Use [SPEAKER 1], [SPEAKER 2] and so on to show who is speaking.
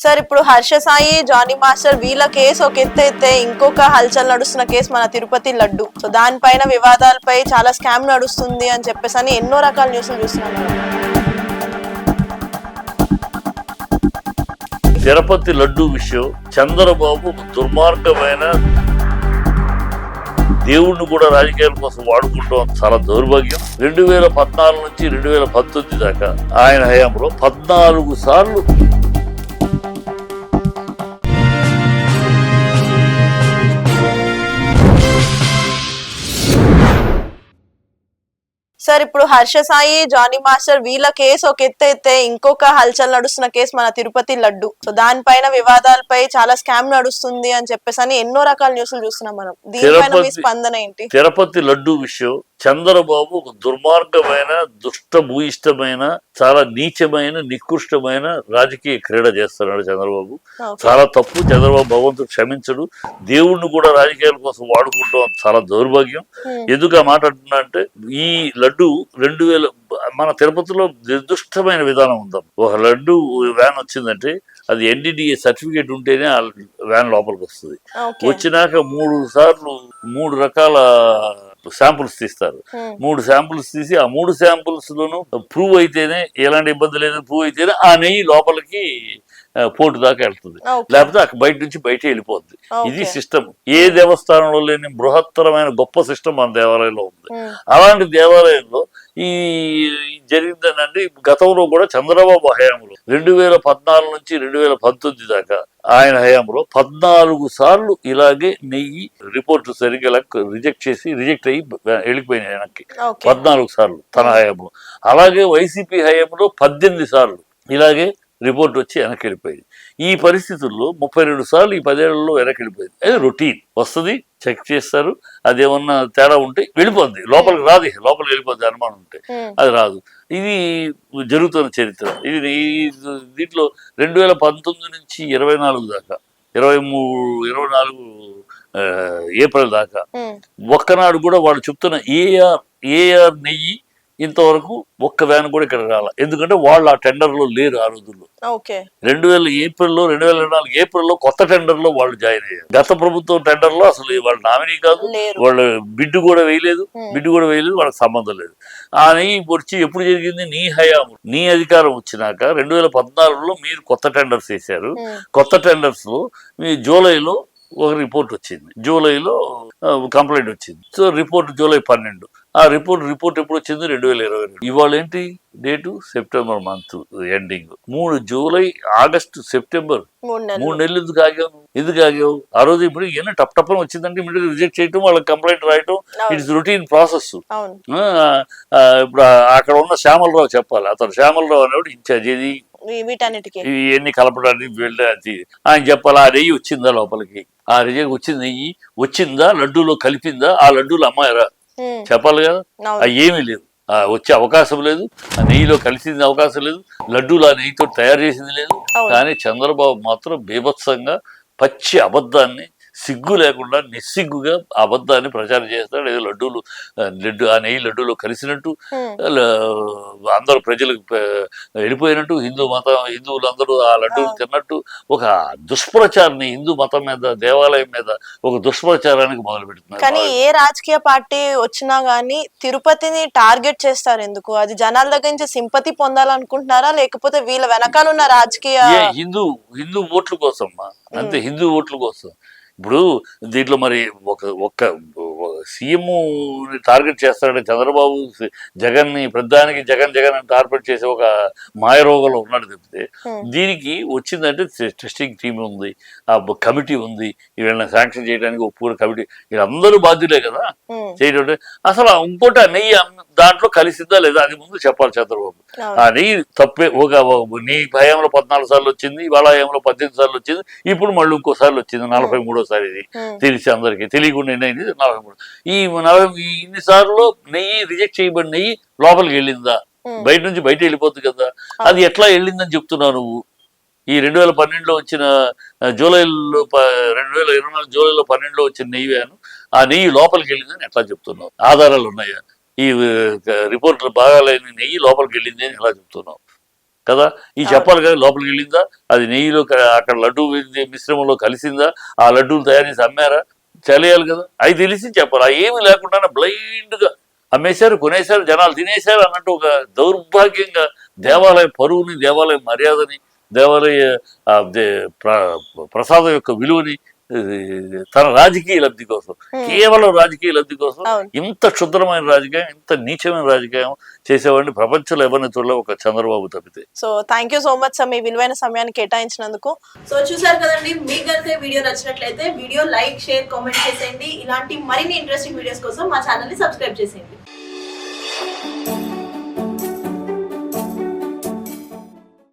[SPEAKER 1] Sir ఇప్పుడు Harsha Sai, Johnny master వీళ్ళ case ఒక ఎత్తు అయితే ఇంకొక హల్చల్ నడుస్తున్న కేసు మన తిరుపతి లడ్డు. సో దానిపైన వివాదాలపై చాలా స్కామ్ నడుస్తుంది అని చెప్పేసి అని ఎన్నో రకాల న్యూస్లు చూస్తున్నాం మనం.
[SPEAKER 2] తిరుపతి లడ్డు విషయం చంద్రబాబు దుర్మార్గమైన దేవుణ్ణి కూడా రాజకీయాల కోసం వాడుకుంటాం చాలా దౌర్భాగ్యం. 2014 నుంచి 2019 దాకా ఆయన హయాంలో 14 సార్లు
[SPEAKER 1] సార్ ఇప్పుడు హర్ష సాయి, జానీ మాస్టర్ వీళ్ళ కేసు ఒక ఎత్తు అయితే ఇంకొక హల్చల్ నడుస్తున్న కేసు మన తిరుపతి లడ్డు. సో దానిపైన వివాదాలపై చాలా స్కామ్ నడుస్తుంది అని చెప్పేసి అని ఎన్నో రకాల న్యూస్లు చూస్తున్నాం మనం. దీనిపైన మీ స్పందన ఏంటి?
[SPEAKER 2] తిరుపతి లడ్డు విషయం చంద్రబాబు ఒక దుర్మార్గమైన, దుష్ట భూయిష్టమైన, చాలా నీచమైన, నికృష్టమైన రాజకీయ క్రీడ చేస్తున్నాడు చంద్రబాబు. చాలా తప్పు. చంద్రబాబు భగవంతుడు క్షమించడు. దేవుణ్ణి కూడా రాజకీయాల కోసం వాడుకుంటాం చాలా దౌర్భాగ్యం. ఎందుకు ఆ మాట అంటున్నా అంటే, ఈ లడ్డు 2000 మన తిరుపతిలో నిర్దుష్టమైన విధానం ఉందాం. ఒక లడ్డు వ్యాన్ వచ్చిందంటే అది NDDA సర్టిఫికేట్ ఉంటేనే ఆ వ్యాన్ లోపలికి వస్తుంది. వచ్చినాక 3 సార్లు 3 రకాల శాంపుల్స్ తీస్తారు. 3 శాంపుల్స్ తీసి ఆ 3 శాంపుల్స్ లోనూ ప్రూవ్ అయితేనే, ఎలాంటి ఇబ్బంది లేదు ప్రూవ్ అయితేనే ఆ నెయ్యి లోపలికి పోటు దాకా వెళ్తుంది. లేకపోతే అక్కడ బయట నుంచి బయట వెళ్ళిపోద్ది. ఇది సిస్టమ్. ఏ దేవస్థానంలో లేని బృహత్తరమైన గొప్ప సిస్టమ్ మన దేవాలయంలో ఉంది. అలాంటి దేవాలయంలో ఈ జరిగిందనండి. గతంలో కూడా చంద్రబాబు హయాంలో 2014 నుంచి 2019 దాకా ఆయన హయాంలో 14 సార్లు ఇలాగే నెయ్యి రిపోర్ట్ సరిగ్గా రిజెక్ట్ అయ్యి వెళ్ళిపోయినాయి వెనక్కి. 14 సార్లు తన హయాంలో. అలాగే వైసీపీ హయాంలో 18 సార్లు ఇలాగే రిపోర్ట్ వచ్చి వెనక్కి వెళ్ళిపోయింది. ఈ పరిస్థితుల్లో 32 సార్లు ఈ 10 ఏళ్లలో వెనక్కి వెళ్ళిపోయింది. అది రొటీన్. వస్తుంది, చెక్ చేస్తారు, అదేమన్నా తేడా ఉంటే వెళ్ళిపోద్ది, లోపలికి రాదు, లోపలికి వెళ్ళిపోద్ది అనుమానం ఉంటే. అది రాదు. ఇది జరుగుతున్న చరిత్ర. ఇది దీంట్లో 2019 నుంచి 24 దాకా 24 ఏప్రిల్ దాకా ఒక్కనాడు కూడా వాళ్ళు చెప్తున్న ఏఆర్ నెయ్యి ఇంతవరకు ఒక్క వ్యాన్ కూడా ఇక్కడ రాల. ఎందుకంటే వాళ్ళు ఆ టెండర్ లో లేరు ఆ రోజుల్లో. 2024 ఏప్రిల్లో కొత్త టెండర్ లో వాళ్ళు జాయిన్ అయ్యారు. గత ప్రభుత్వం టెండర్ లో అసలు వాళ్ళు నామినీ కాదు, వాళ్ళు బిడ్డు కూడా వేయలేదు, వాళ్ళకి సంబంధం లేదు. ఆ నెయ్యి వచ్చి ఎప్పుడు జరిగింది? నీ హయాము, నీ అధికారం వచ్చినాక 2014లో మీరు కొత్త టెండర్స్ వేశారు. కొత్త టెండర్స్ లో మీ జూలైలో ఒక రిపోర్ట్ వచ్చింది, జూలైలో కంప్లైంట్ వచ్చింది. So report July 12. ఆ రిపోర్ట్ ఎప్పుడు వచ్చింది? 2022. ఇవాళ ఏంటి date? September month ending. 3 July, August, September 3 నెలలు ఎందుకు ఆగావు? ఆ రోజు ఇప్పుడు ఏమైనా టప్ అని వచ్చిందంటే ఇమీడియట్ రిజెక్ట్ చేయటం, వాళ్ళకి కంప్లైంట్ రాయటం, ఇట్స్ రొటీన్ ప్రాసెస్. ఇప్పుడు అక్కడ ఉన్న శ్యామలరావు చెప్పాలి. అతను శ్యామలరావు అనేవాడు ఇన్ఛార్జ్. ఇది ఇవన్నీ కలపడానికి వెళ్ళి ఆయన చెప్పాలి. ఆ నెయ్యి వచ్చిందా లోపలికి? ఆ రిజెక్ట్ వచ్చింది నెయ్యి వచ్చిందా? లడ్డూలో కలిపిందా? ఆ లడ్డూలు అమ్మాయిరా చెప్పాలి కదా. అవి ఏమీ లేదు, వచ్చే అవకాశం లేదు. ఆ నెయ్యిలో కలిసింది అవకాశం లేదు. లడ్డూలు ఆ నెయ్యితో తయారు చేసింది లేదు. కానీ చంద్రబాబు మాత్రం బీభత్సంగా పచ్చి అబద్ధాన్ని, సిగ్గు లేకుండా నిస్సిగ్గుగా అబద్ధాన్ని ప్రచారం చేస్తాడు. ఏదో ఆ నెయ్యి లడ్డూలో కలిసినట్టు, అందరూ ప్రజలకు వెళ్ళిపోయినట్టు, హిందువులందరూ ఆ లడ్డూలు తిన్నట్టు ఒక దుష్ప్రచారాన్ని హిందూ మతం మీద, దేవాలయం మీద ఒక దుష్ప్రచారానికి మొదలు పెడుతున్నారు.
[SPEAKER 1] కానీ ఏ రాజకీయ పార్టీ వచ్చినా గానీ తిరుపతిని టార్గెట్ చేస్తారు ఎందుకు? అది జనాల దగ్గర నుంచి సింపతి పొందాలనుకుంటున్నారా, లేకపోతే వీళ్ళ వెనకాల ఉన్న రాజకీయ
[SPEAKER 2] హిందూ ఓట్ల కోసం? అంతే, హిందూ ఓట్ల కోసం. ఇప్పుడు దీంట్లో మరి ఒక్క సీఎం టార్గెట్ చేస్తాడంటే చంద్రబాబు జగన్ని ప్రధానికి జగన్ అని టార్గెట్ చేసే ఒక మాయరోగంలో ఉన్నాడు తప్పితే, దీనికి వచ్చిందంటే టెస్టింగ్ టీమ్ ఉంది, ఆ కమిటీ ఉంది, వీళ్ళని శాంక్షన్ చేయడానికి ఒప్పుకున్న కమిటీ, వీళ్ళందరూ బాధ్యులే కదా చేయడం. అసలు ఇంకోటి, ఆ నెయ్యి దాంట్లో కలిసిందా లేదా అది ముందు చెప్పాలి చంద్రబాబు. ఆ నెయ్యి తప్పే. నీ హయాంలో 14 సార్లు వచ్చింది, వాళ్ళ హయాంలో 18 సార్లు వచ్చింది, ఇప్పుడు మళ్ళీ ఇంకోసార్లు వచ్చింది 43వ సారి. ఇది తెలిసి అందరికి తెలియకుండా 43. ఇన్ని సార్లు నెయ్యి రిజెక్ట్ చేయబడిన నెయ్యి లోపలికి వెళ్ళిందా? బయట నుంచి బయట వెళ్ళిపోతుంది కదా. అది ఎట్లా వెళ్ళిందని చెప్తున్నావు నువ్వు? ఈ 2012లో వచ్చిన జూలైలో 2024 జూలైలో 12లో వచ్చిన నెయ్యి వ్యాను, ఆ నెయ్యి లోపలికి వెళ్ళిందని ఎట్లా చెప్తున్నావు? ఆధారాలు ఉన్నాయా? ఈ రిపోర్ట్లు బాగాలేని నెయ్యి లోపలికి వెళ్ళింది అని ఎలా చెప్తున్నావు? కదా. ఈ చెప్పాలి కదా లోపలికి వెళ్ళిందా, అది నెయ్యిలో అక్కడ లడ్డు మిశ్రమంలో కలిసిందా, ఆ లడ్డూలు తయారు చేసి అమ్మారా, తెలియాలి కదా. అవి తెలిసి చెప్పాలి. ఆ ఏమి లేకుండా బ్లైండ్ గా అమ్మేశారు, కొనేశారు, జనాలు తినేశారు అన్నట్టు ఒక దౌర్భాగ్యంగా దేవాలయ పరువుని, దేవాలయ మర్యాదని, దేవాలయ ప్రసాదం యొక్క విలువని తన రాజకీయ లబ్ధి కోసం, కేవలం రాజకీయ లబ్ధి కోసం ఇంత క్షుద్రమైన రాజకీయం, ఇంత నీచమైన రాజకీయం చేసేవాడిని ప్రపంచంలో ఎవరిని చూడలే ఒక చంద్రబాబు తప్పితే.
[SPEAKER 1] So thank you so much sir మీ విలువైన సమయాన్ని కేటాయించినందుకు. సో చూసారు కదండి, మీకు కనుక వీడియో నచ్చినట్లయితే వీడియో లైక్, షేర్, కామెంట్ చేసేయండి. ఇలాంటి మరిన్ని ఇంట్రెస్టింగ్ వీడియోస్ కోసం మా ఛానల్ ని సబ్స్క్రైబ్ చేసేయండి.